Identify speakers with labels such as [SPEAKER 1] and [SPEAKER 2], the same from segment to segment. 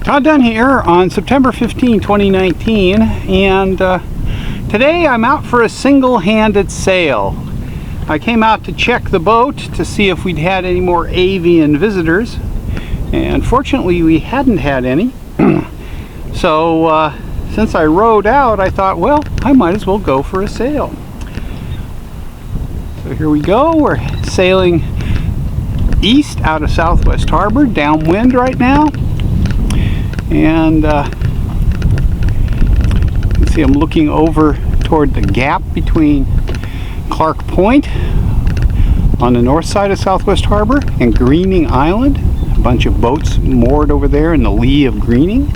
[SPEAKER 1] Todd Dunn here on September 15, 2019, and today I'm out for a single-handed sail. I came out to check the boat to see if we'd had any more avian visitors, and fortunately we hadn't had any. So since I rowed out, I thought, well, I might as well go for a sail. So here we go. We're sailing east out of Southwest Harbor, downwind right now. And you can see I'm looking over toward the gap between Clark Point on the north side of Southwest Harbor and Greening Island. A bunch of boats moored over there in the lee of Greening.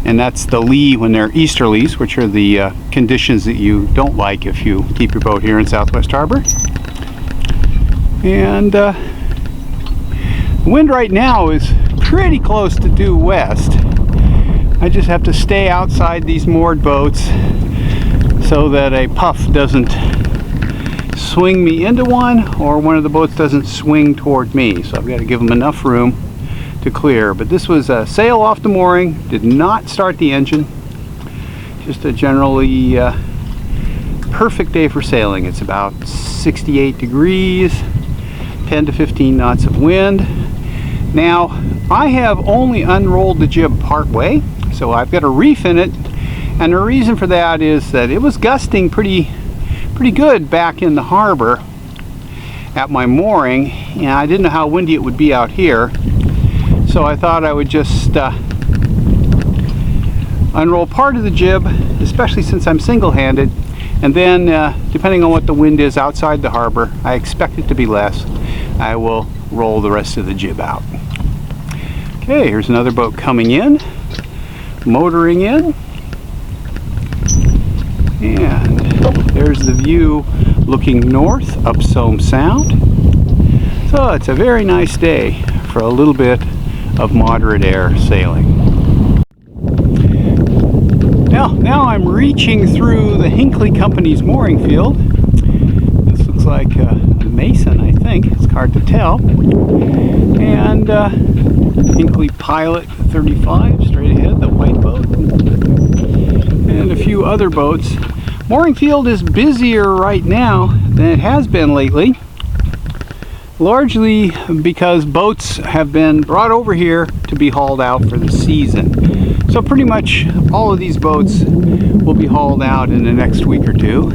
[SPEAKER 1] And that's the lee when they're easterlies, which are the conditions that you don't like if you keep your boat here in Southwest Harbor. And the wind right now is pretty close to due west. I just have to stay outside these moored boats so that a puff doesn't swing me into one or one of the boats doesn't swing toward me. So I've got to give them enough room to clear. But this was a sail off the mooring, did not start the engine. Just a generally perfect day for sailing. It's about 68 degrees, 10 to 15 knots of wind. Now, I have only unrolled the jib part way, so I've got a reef in it, and the reason for that is that it was gusting pretty good back in the harbor at my mooring, and I didn't know how windy it would be out here, so I thought I would just unroll part of the jib, especially since I'm single-handed, and then depending on what the wind is outside the harbor, I expect it to be less, I will roll the rest of the jib out. Okay, here's another boat coming in, motoring in, and there's the view looking north up Somme Sound. So it's a very nice day for a little bit of moderate air sailing. Now I'm reaching through the Hinckley Company's mooring field. This looks like a Mason, I think. It's hard to tell. And Hinckley Pilot 35 straight ahead, the white boat, and a few other boats. Mooring field is busier right now than it has been lately, largely because boats have been brought over here to be hauled out for the season. So pretty much all of these boats will be hauled out in the next week or two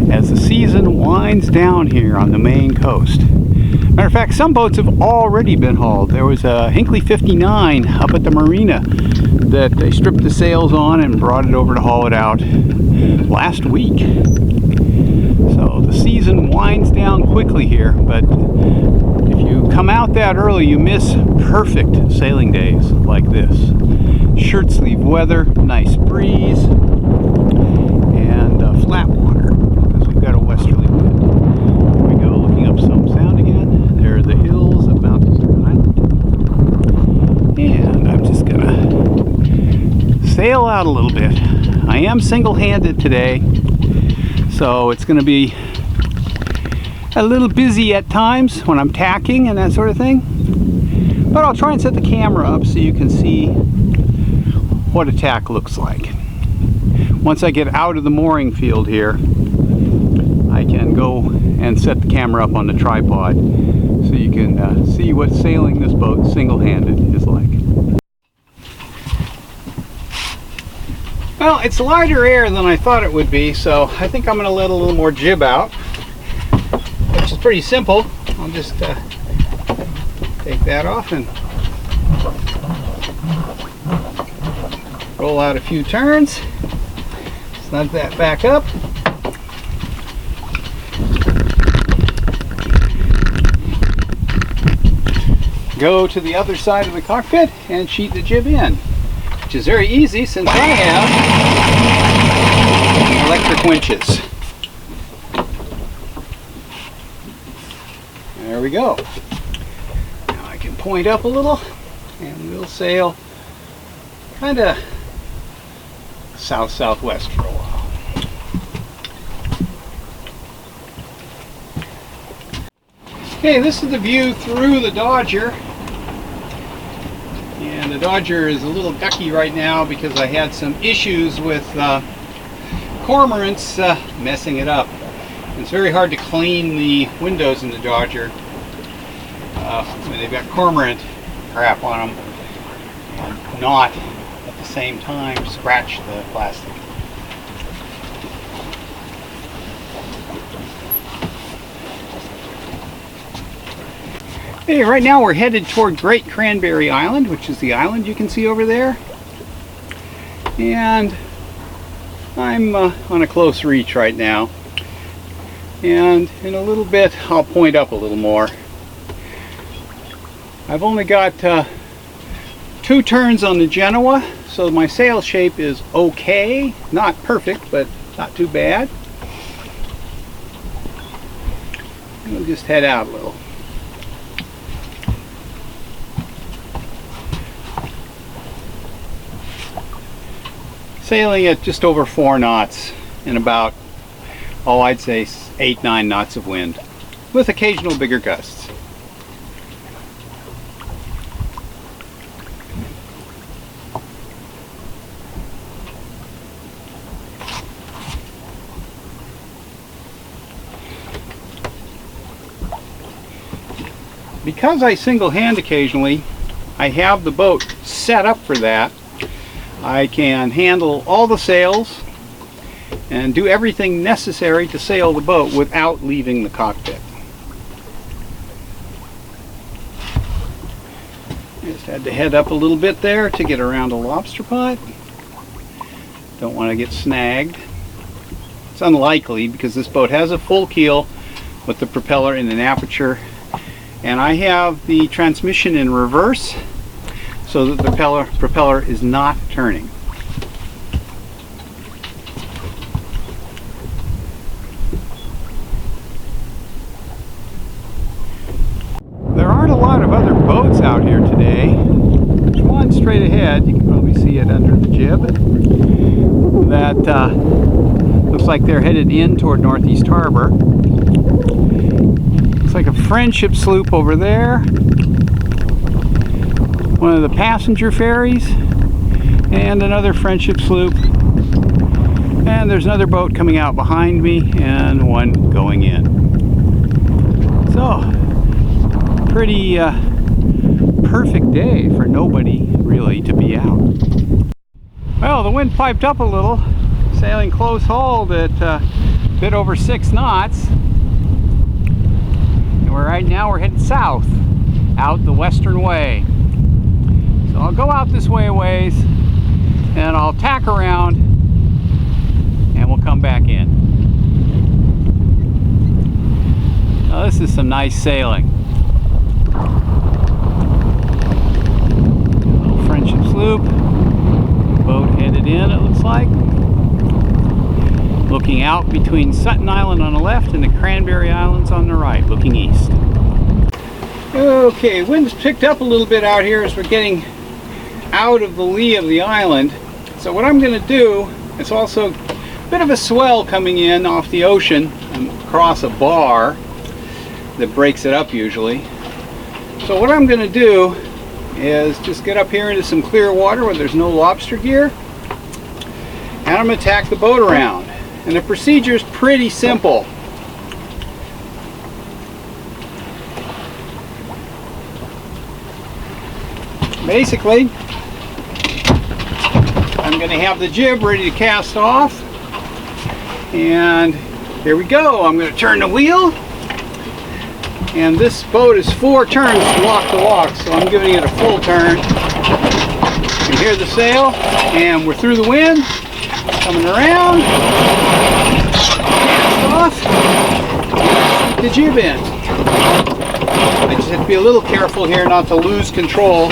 [SPEAKER 1] as the season winds down here on the Maine coast. Matter of fact, some boats have already been hauled. There was a Hinckley 59 up at the marina that they stripped the sails on and brought it over to haul it out last week. So the season winds down quickly here, but if you come out that early, you miss perfect sailing days like this. Shirt sleeve weather, nice breeze, and flat water because we've got a westerly wind. Here we go, looking up Somme Sound again. There are the hills of Mount Desert Island. And I'm just gonna sail out a little bit. I am single-handed today, so it's gonna be a little busy at times when I'm tacking and that sort of thing. But I'll try and set the camera up so you can see what a tack looks like. Once I get out of the mooring field here, I can go and set the camera up on the tripod so you can see what sailing this boat single-handed is like. Well, it's lighter air than I thought it would be, so I think I'm going to let a little more jib out, which is pretty simple. I'll just take that off and roll out a few turns, snug that back up. Go to the other side of the cockpit and sheet the jib in, which is very easy since I have electric winches. There we go. Now I can point up a little and we'll sail kind of south-southwest for a while. Okay, this is the view through the Dodger. And the Dodger is a little ducky right now because I had some issues with cormorants messing it up. It's very hard to clean the windows in the Dodger when they've got cormorant crap on them and not at the same time scratch the plastic. Hey, right now we're headed toward Great Cranberry Island, which is the island you can see over there. And I'm on a close reach right now. And in a little bit I'll point up a little more. I've only got 2 turns on the Genoa, so my sail shape is okay. Not perfect, but not too bad. We'll just head out a little. Sailing at just over 4 knots and about, oh, I'd say 8-9 knots of wind, with occasional bigger gusts. Because I single hand occasionally, I have the boat set up for that. I can handle all the sails and do everything necessary to sail the boat without leaving the cockpit. Just had to head up a little bit there to get around a lobster pot. Don't want to get snagged. It's unlikely because this boat has a full keel with the propeller in an aperture, and I have the transmission in reverse so that the propeller is not turning. There aren't a lot of other boats out here today. There's one straight ahead, you can probably see it under the jib, that looks like they're headed in toward Northeast Harbor. Looks like a friendship sloop over there. One of the passenger ferries, and another friendship sloop, and there's another boat coming out behind me and one going in. So pretty perfect day for nobody really to be out. Well, the wind piped up a little, sailing close hauled at a bit over 6 knots, and right now we're headed south out the western way. So I'll go out this way a ways and I'll tack around and we'll come back in. Now this is some nice sailing. Little friendship sloop, boat headed in it looks like. Looking out between Sutton Island on the left and the Cranberry Islands on the right, looking east. Okay, wind's picked up a little bit out here as we're getting out of the lee of the island. So what I'm going to do, it's also a bit of a swell coming in off the ocean and across a bar that breaks it up usually. So what I'm going to do is just get up here into some clear water where there's no lobster gear, and I'm going to tack the boat around. And the procedure is pretty simple. Basically, I'm going to have the jib ready to cast off, and here we go. I'm going to turn the wheel, and this boat is 4 turns from lock to lock, so I'm giving it a full turn. You can hear the sail, and we're through the wind, coming around, cast off, keep the jib in. I just have to be a little careful here not to lose control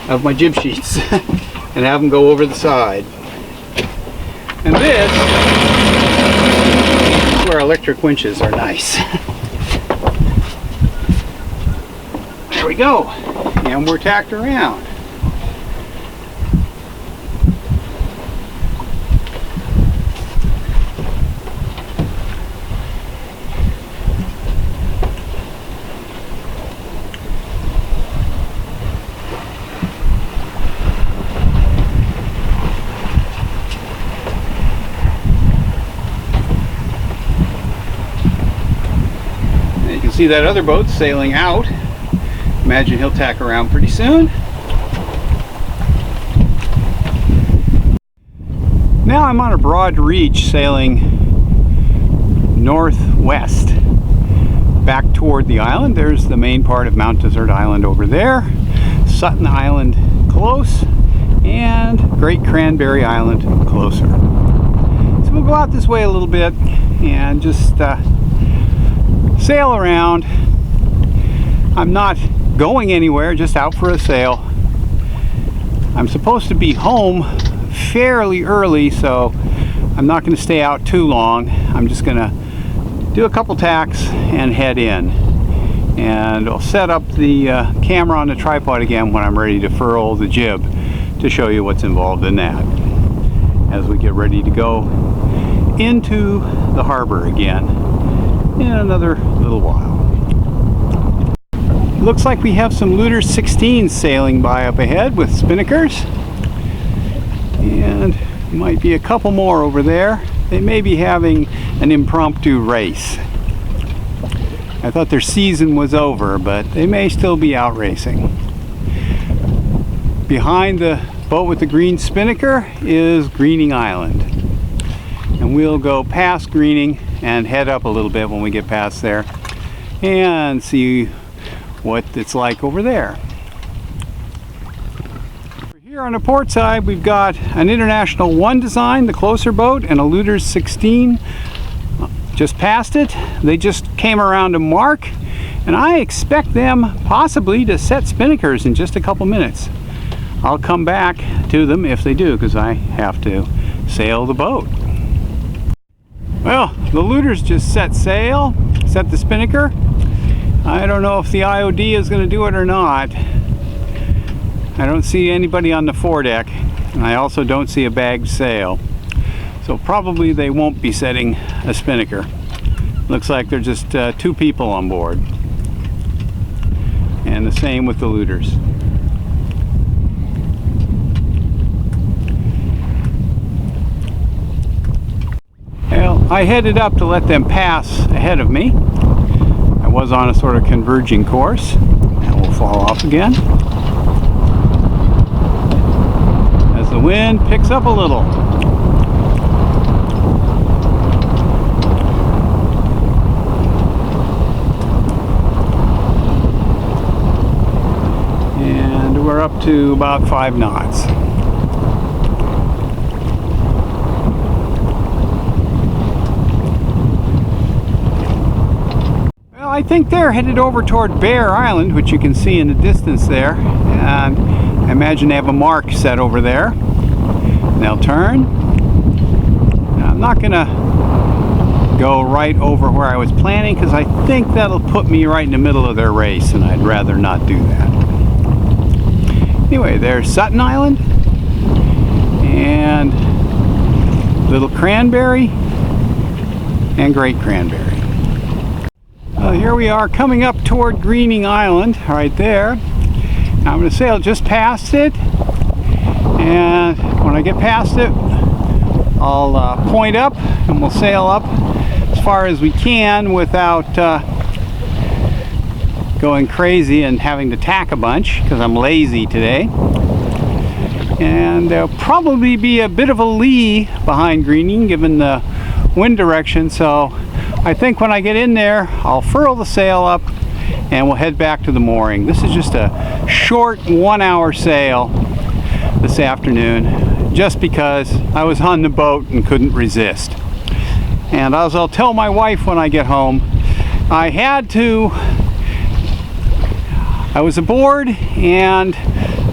[SPEAKER 1] of my jib sheets and have them go over the side. And this is where electric winches are nice. There we go, and we're tacked around. see that other boat sailing out. Imagine he'll tack around pretty soon. Now I'm on a broad reach sailing northwest back toward the island. There's the main part of Mount Desert Island over there. Sutton Island close, and Great Cranberry Island closer. So we'll go out this way a little bit and just sail around. I'm not going anywhere, just out for a sail. I'm supposed to be home fairly early, so I'm not going to stay out too long. I'm just going to do a couple tacks and head in. And I'll set up the camera on the tripod again when I'm ready to furl the jib to show you what's involved in that as we get ready to go into the harbor again in another little while. Looks like we have some Luters 16s sailing by up ahead with spinnakers, and might be a couple more over there. They may be having an impromptu race. I thought their season was over, but they may still be out racing. Behind the boat with the green spinnaker is Greening Island. And we'll go past Greening and head up a little bit when we get past there and see what it's like over there. Here on the port side, we've got an International 1 design, the closer boat, and a Luters 16 just past it. They just came around to mark, and I expect them possibly to set spinnakers in just a couple minutes. I'll come back to them if they do, because I have to sail the boat. Well, the Luters just set sail, set the spinnaker. I don't know if the IOD is going to do it or not. I don't see anybody on the foredeck, and I also don't see a bagged sail. So probably they won't be setting a spinnaker. Looks like they're just 2 people on board. And the same with the Luters. Well, I headed up to let them pass ahead of me. I was on a sort of converging course. And we'll fall off again. As the wind picks up a little. And we're up to about 5 knots. Well, I think they're headed over toward Bear Island, which you can see in the distance there. And I imagine they have a mark set over there. And they'll turn. Now, I'm not going to go right over where I was planning, because I think that'll put me right in the middle of their race, and I'd rather not do that. Anyway, there's Sutton Island and Little Cranberry and Great Cranberry. Here we are coming up toward Greening Island right there. Now I'm going to sail just past it, and when I get past it I'll point up and we'll sail up as far as we can without going crazy and having to tack a bunch, because I'm lazy today. And there'll probably be a bit of a lee behind Greening given the wind direction, so I think when I get in there I'll furl the sail up and we'll head back to the mooring. This is just a short 1-hour sail this afternoon, just because I was on the boat and couldn't resist. And as I'll tell my wife when I get home, I was aboard, and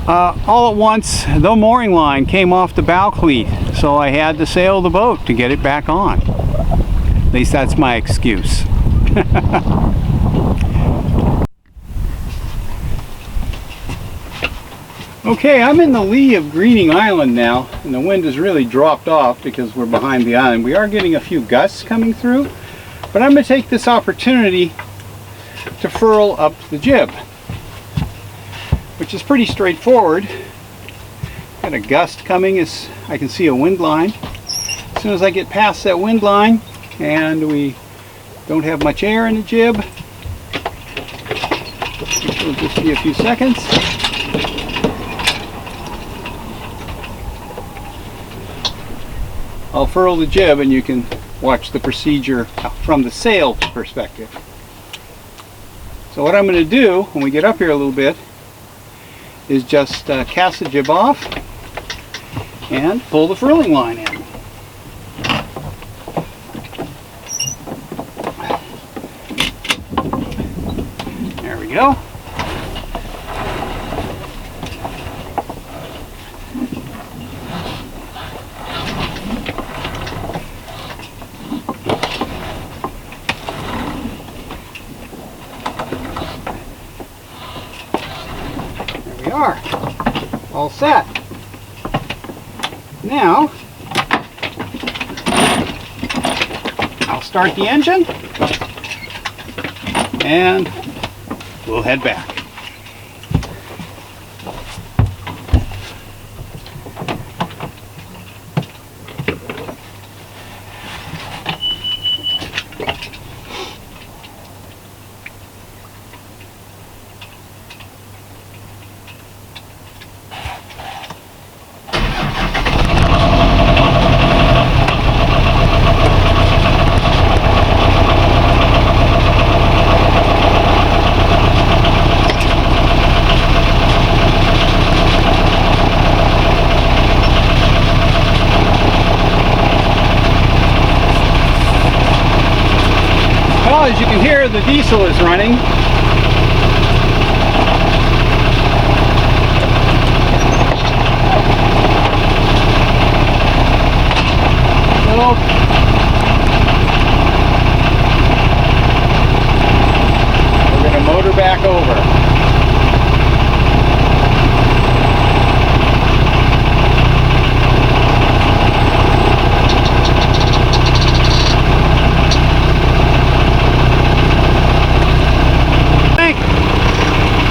[SPEAKER 1] all at once the mooring line came off the bow cleat, so I had to sail the boat to get it back on. At least that's my excuse. Okay, I'm in the lee of Greening Island now, and the wind has really dropped off because we're behind the island. We are getting a few gusts coming through, but I'm going to take this opportunity to furl up the jib, which is pretty straightforward. Got a gust coming as I can see a wind line. As soon as I get past that wind line and we don't have much air in the jib, It'll just be a few seconds. I'll furl the jib and you can watch the procedure from the sail perspective. So what I'm going to do when we get up here a little bit is just cast the jib off and pull the furling line in. There we go. There we are. All set. Now, I'll start the engine and we'll head back. As you can hear, the diesel is running. So, we're going to motor back over.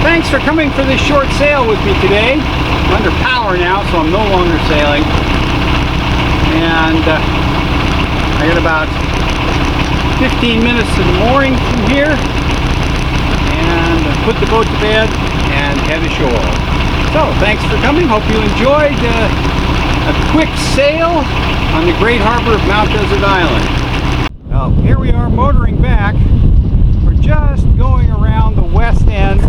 [SPEAKER 1] Thanks for coming for this short sail with me today. I'm under power now, so I'm no longer sailing. And I got about 15 minutes to the mooring from here. And put the boat to bed and head ashore. So, thanks for coming. Hope you enjoyed a quick sail on the great harbor of Mount Desert Island. Well, here we are motoring back. We're just going around the west end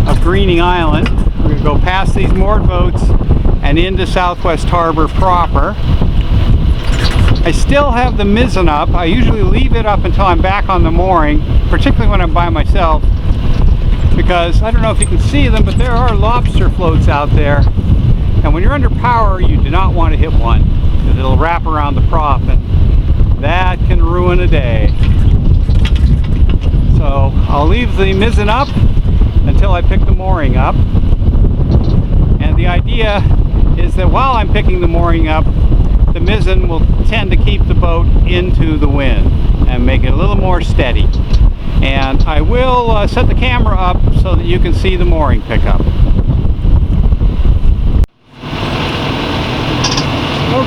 [SPEAKER 1] of Greening Island. We're going to go past these moored boats and into Southwest Harbor proper. I still have the mizzen up. I usually leave it up until I'm back on the mooring, particularly when I'm by myself, because I don't know if you can see them, but there are lobster floats out there, and when you're under power you do not want to hit one because it'll wrap around the prop and that can ruin a day. So I'll leave the mizzen up until I pick the mooring up. And the idea is that while I'm picking the mooring up, the mizzen will tend to keep the boat into the wind and make it a little more steady. And I will set the camera up so that you can see the mooring pickup.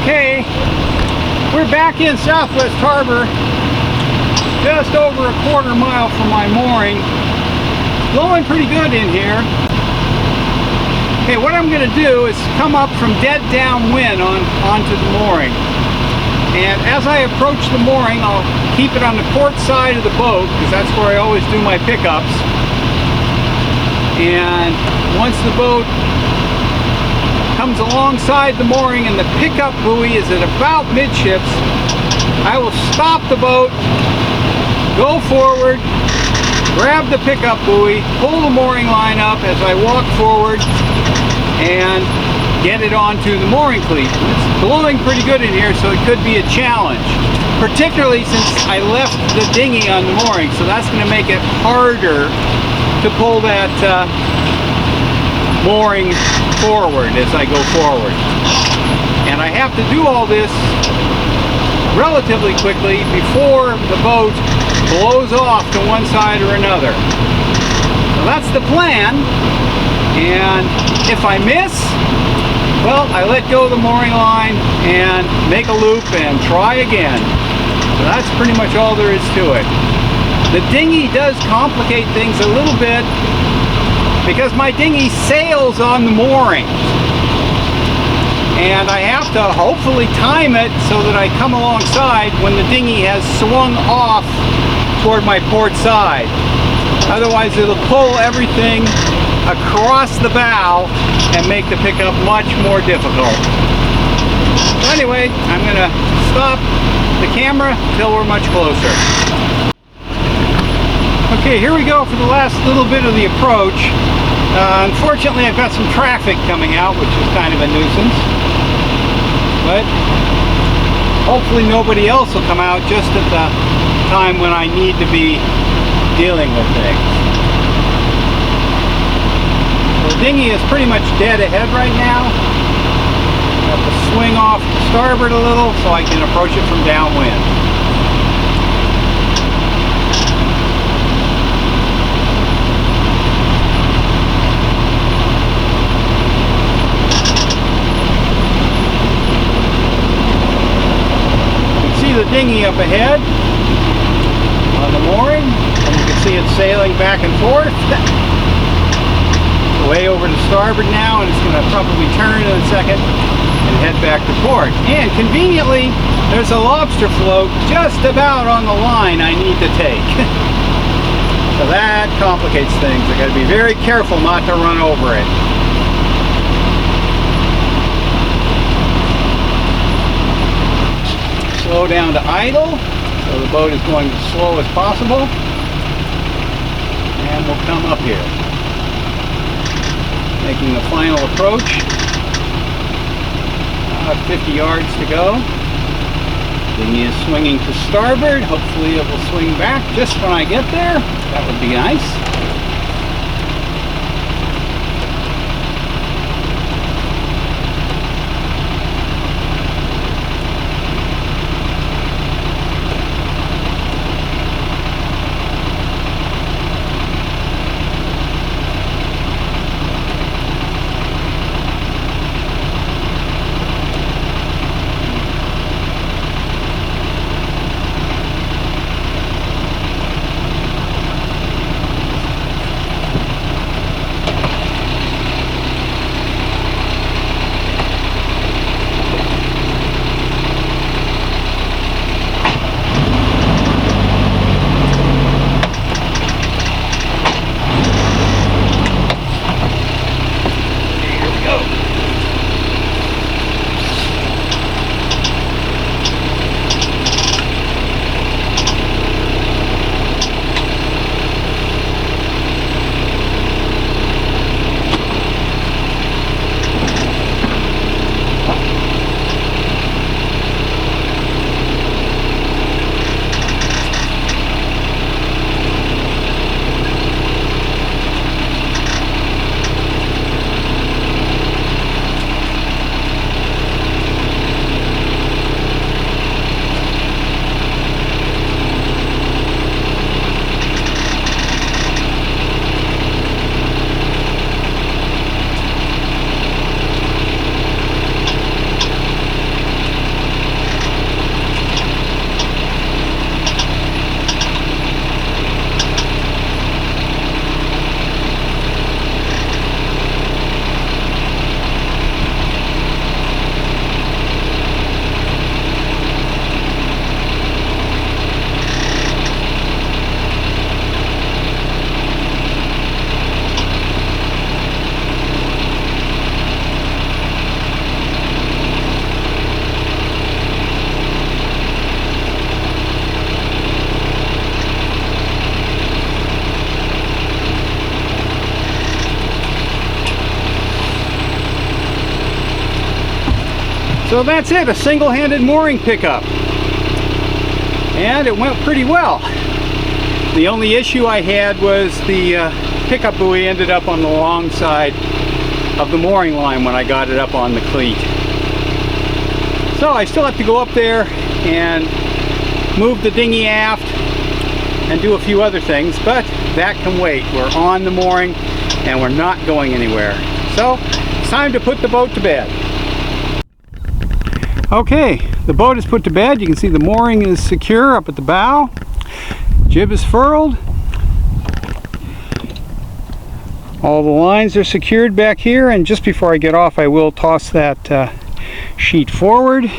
[SPEAKER 1] Okay, we're back in Southwest Harbor, just over a quarter mile from my mooring. Blowing pretty good in here. Okay, what I'm going to do is come up from dead downwind onto the mooring. And as I approach the mooring, I'll keep it on the port side of the boat, because that's where I always do my pickups. And once the boat comes alongside the mooring and the pickup buoy is at about midships, I will stop the boat, go forward, grab the pickup buoy, pull the mooring line up as I walk forward, and get it onto the mooring cleat. It's blowing pretty good in here, so it could be a challenge, particularly since I left the dinghy on the mooring, so that's going to make it harder to pull that mooring forward as I go forward. And I have to do all this relatively quickly before the boat blows off to one side or another. So that's the plan, and if I miss, well, I let go of the mooring line and make a loop and try again. So that's pretty much all there is to it. The dinghy does complicate things a little bit because my dinghy sails on the mooring. And I have to hopefully time it so that I come alongside when the dinghy has swung off toward my port side. Otherwise it'll pull everything across the bow and make the pickup much more difficult. So anyway, I'm going to stop the camera until we're much closer. Okay, here we go for the last little bit of the approach. Unfortunately, I've got some traffic coming out, which is kind of a nuisance. But hopefully nobody else will come out just at the time when I need to be dealing with things. The dinghy is pretty much dead ahead right now. I have to swing off to starboard a little so I can approach it from downwind. The dinghy up ahead on the mooring, and you can see it sailing back and forth. Way over to starboard now, and it's going to probably turn in a second and head back to port. And conveniently, there's a lobster float just about on the line I need to take. So that complicates things. I got to be very careful not to run over it. Slow down to idle, so the boat is going as slow as possible, and we'll come up here. Making the final approach. 50 yards to go. Dinghy is swinging to starboard. Hopefully it will swing back just when I get there. That would be nice. So that's it, a single-handed mooring pickup. And it went pretty well. The only issue I had was the pickup buoy ended up on the long side of the mooring line when I got it up on the cleat. So I still have to go up there and move the dinghy aft and do a few other things, but that can wait. We're on the mooring and we're not going anywhere. So it's time to put the boat to bed. Okay, the boat is put to bed. You can see the mooring is secure up at the bow. Jib is furled. All the lines are secured back here, and just before I get off I will toss that sheet forward,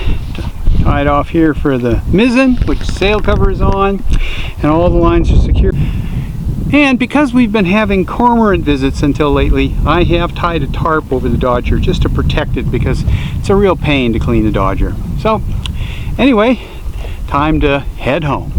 [SPEAKER 1] tied off here for the mizzen, which sail cover is on, and all the lines are secure. And because we've been having cormorant visits until lately, I have tied a tarp over the Dodger just to protect it, because it's a real pain to clean the Dodger. So anyway, time to head home.